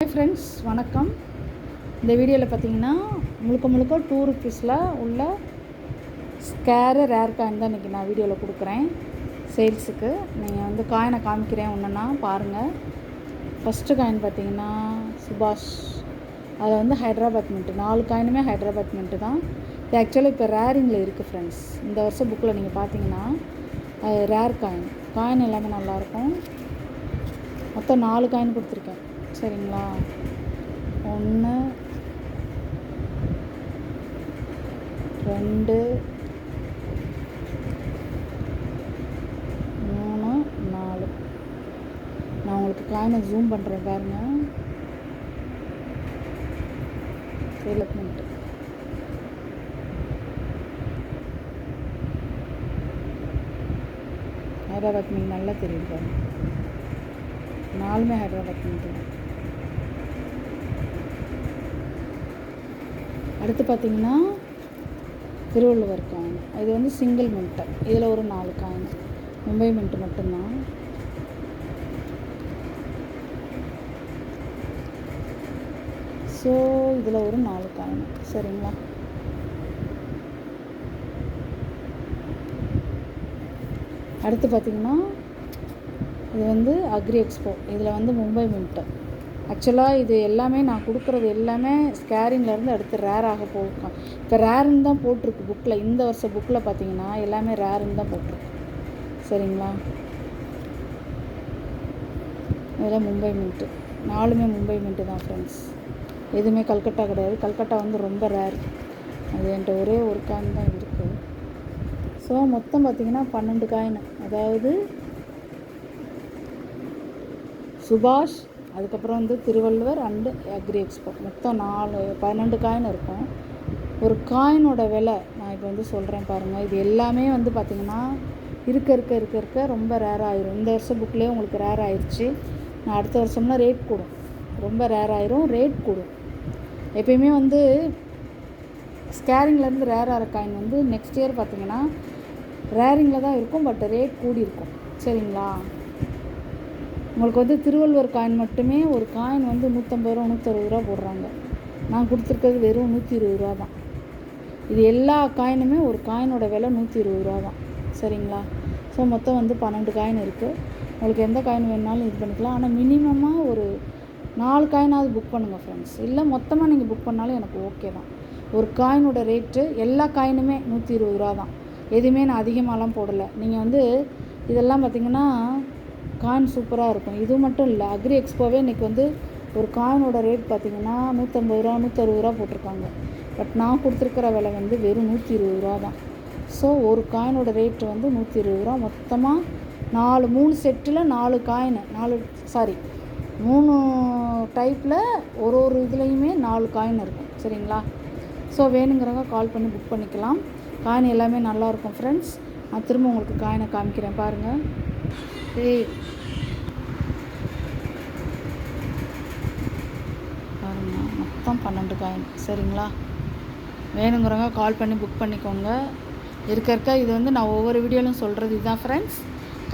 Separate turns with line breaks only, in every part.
Hi friends, வணக்கம். இந்த வீடியோவில் பார்த்தீங்கன்னா முழுக்க 2 ருபீஸில் உள்ள ஸ்கேரு ரேர் காயின் தான் இன்றைக்கி நான் வீடியோவில் கொடுக்குறேன் சேல்ஸுக்கு. நீங்கள் வந்து காயினை காமிக்கிறேன் ஒன்றுன்னா பாருங்கள். ஃபஸ்ட்டு காயின் பார்த்தீங்கன்னா சுபாஷ். அதை வந்து ஹைட்ராபாத் மின்ட்டு, 4 காயினுமே ஹைட்ராபாத் மின்ட்டு தான். இது ஆக்சுவலாக இப்போ ரேரிங்கில் இருக்குது ஃப்ரெண்ட்ஸ். இந்த வருஷம் புக்கில் நீங்கள் பார்த்தீங்கன்னா அது ரேர் காயின் எல்லாமே நல்லாயிருக்கும். மொத்தம் 4 காயின் கொடுத்துருக்கேன், சரிங்களா? 1 2 3 4. நான் உங்களுக்கு காயினை ஜூம் பண்ணுறேன் பாருங்கள். டெவலப்மெண்ட் ஹைதராபாத் மீன் நல்லா தெரியுது பாருங்க. 4மே ஹைதராபாத் மீன் தான். அடுத்து பார்த்திங்கன்னா திருவள்ளுவர் காயின். இது வந்து சிங்கிள் மின்ட்டு. இதில் ஒரு 4 காயின், மும்பை மின்ட்டு மட்டும்தான். ஸோ இதில் ஒரு 4 காயின், சரிங்களா? அடுத்து பார்த்திங்கன்னா இது வந்து அக்ரி எக்ஸ்போ. இதில் வந்து மும்பை மின்ட்டு. ஆக்சுவலாக இது எல்லாமே நான் கொடுக்குறது எல்லாமே ஸ்கேரிங்லேருந்து அடுத்து ரேராக போயிருக்கோம். இப்போ ரேருன்னு தான் போட்டிருக்கு புக்கில். இந்த வருஷம் புக்கில் பார்த்தீங்கன்னா எல்லாமே ரேருன்னு தான் போட்டிருக்கு, சரிங்களா? இதில் மும்பை மின்ட்டு, 4மே மும்பை மின்ட்டு தான் ஃப்ரெண்ட்ஸ். எதுவுமே கல்கட்டா கிடையாது. கல்கட்டா வந்து ரொம்ப ரேர். அது என்கிட்ட ஒரே ஒரு காயின் தான் இருக்குது. ஸோ மொத்தம் பார்த்திங்கன்னா 12 காயின். அதாவது சுபாஷ், அதுக்கப்புறம் வந்து திருவள்ளுவர் அண்டு அக்ரி எக்ஸ்போ, மொத்தம் 12 காயின் இருக்கும். ஒரு காயினோட விலை நான் இப்போ வந்து சொல்கிறேன் பாருங்கள். இது எல்லாமே வந்து பார்த்திங்கன்னா இருக்க ரொம்ப ரேர் ஆயிரும். இந்த வருஷம் புக்லேயே உங்களுக்கு ரேர் ஆயிடுச்சு. நான் அடுத்த வருஷம்னா ரேட் கூடும், ரொம்ப ரேர் ஆயிரும், ரேட் கூடும். எப்பயுமே வந்து ஸ்கேரிங்லேருந்து ரேர் ஆகிற காயின் வந்து நெக்ஸ்ட் இயர் பார்த்திங்கன்னா ரேரிங்கில் தான் இருக்கும், பட் ரேட் கூடி இருக்கும், சரிங்களா? உங்களுக்கு வந்து திருவள்ளுவர் காயின் மட்டுமே ஒரு காயின் வந்து 150 ரூபா 160 ரூபா போடுறாங்க. நான் கொடுத்துருக்கிறது வெறும் 120 ரூபா தான். இது எல்லா காயினுமே ஒரு காயினோட விலை 120 ரூபா தான், சரிங்களா? ஸோ மொத்தம் வந்து 12 காயின் இருக்குது. உங்களுக்கு எந்த காயின் வேணுனாலும் இது பண்ணிக்கலாம். ஆனால் மினிமமாக ஒரு 4 காயினாவது புக் பண்ணுங்கள் ஃப்ரெண்ட்ஸ். இல்லை மொத்தமாக நீங்கள் புக் பண்ணாலும் எனக்கு ஓகே தான். ஒரு காயினோட ரேட்டு எல்லா காயினுமே 120 ரூபா தான். எதுவுமே நான் அதிகமாகலாம் போடலை. நீங்கள் வந்து இதெல்லாம் பார்த்திங்கன்னா காயின் சூப்பராக இருக்கும். இது மட்டும் இல்லை, அக்ரி எக்ஸ்போவே இன்றைக்கி வந்து ஒரு காயினோட ரேட் பார்த்திங்கன்னா 150 ரூபா 160 ரூபா போட்டிருக்காங்க. பட் நான் கொடுத்துருக்கிற விலை வந்து வெறும் 120 ரூபா தான். ஸோ ஒரு காயினோட ரேட்டு வந்து 120 ரூபா. மொத்தமாக 3 செட்டில் 4 காயின், 3 டைப்பில் ஒரு இதுலேயுமே 4 காயின் இருக்கும், சரிங்களா? ஸோ வேணுங்கிறவங்க கால் பண்ணி புக் பண்ணிக்கலாம். காயின் எல்லாமே நல்லாயிருக்கும் ஃப்ரெண்ட்ஸ். நான் திரும்ப உங்களுக்கு காயினை காமிக்கிறேன் பாருங்கள். பாருங்க, மொத்தம் 12 காயின், சரிங்களா? வேணுங்கிறவங்க கால் பண்ணி புக் பண்ணிக்கோங்க. இருக்க இது வந்து நான் ஒவ்வொரு வீடியோலையும் சொல்கிறது இதுதான் ஃப்ரெண்ட்ஸ்.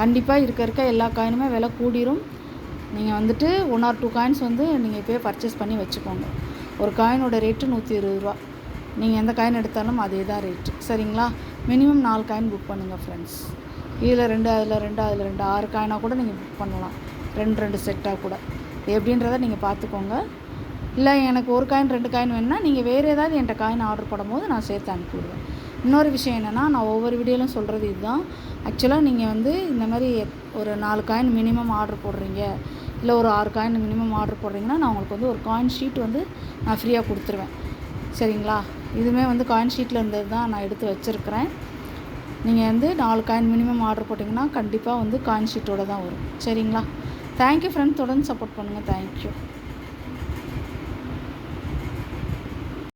கண்டிப்பாக இருக்க எல்லா காயினுமே விலை கூடிரும். நீங்கள் வந்துட்டு 1 or 2 காயின்ஸ் வந்து நீங்கள் இப்போயே பர்ச்சேஸ் பண்ணி வச்சுக்கோங்க. ஒரு காயினோட ரேட்டு 120 ரூபா. நீங்கள் எந்த காயின் எடுத்தாலும் அதே தான் ரேட்டு, சரிங்களா? மினிமம் 4 காயின் புக் பண்ணுங்கள் ஃப்ரெண்ட்ஸ். இதில் 2, அதில் 2, அதில் 2, 6 காயினாக கூட நீங்கள் புக் பண்ணலாம். 2 செட்டாக கூட, எப்படின்றத நீங்கள் பார்த்துக்கோங்க. இல்லை எனக்கு ஒரு காயின் 2 காயின் வேணுன்னா நீங்கள் வேறு ஏதாவது என்கிட்ட காயின் ஆர்டர் போடும்போது நான் சேர்த்து அனுப்பிவிடுவேன். இன்னொரு விஷயம் என்னென்னா, நான் ஒவ்வொரு வீடியோலையும் சொல்கிறது இதுதான். ஆக்சுவலாக நீங்கள் வந்து இந்த மாதிரி ஒரு 4 காயின் மினிமம் ஆர்டர் போடுறீங்க, இல்லை ஒரு 6 காயின் மினிமம் ஆர்டர் போடுறீங்கன்னா நான் உங்களுக்கு வந்து ஒரு காயின் ஷீட் வந்து நான் ஃப்ரீயாக கொடுத்துருவேன், சரிங்களா? இதுவுமே வந்து காயின் ஷீட்டில் இருந்தது தான் நான் எடுத்து வச்சுருக்கிறேன். நீங்கள் வந்து 4 காயின் மினிமம் ஆர்டர் போட்டிங்கன்னா கண்டிப்பாக வந்து காயின் ஷீட்டோடு தான் வரும், சரிங்களா? தேங்க்யூ ஃப்ரெண்ட்ஸ், தொடர்ந்து சப்போர்ட் பண்ணுங்கள். தேங்க்யூ.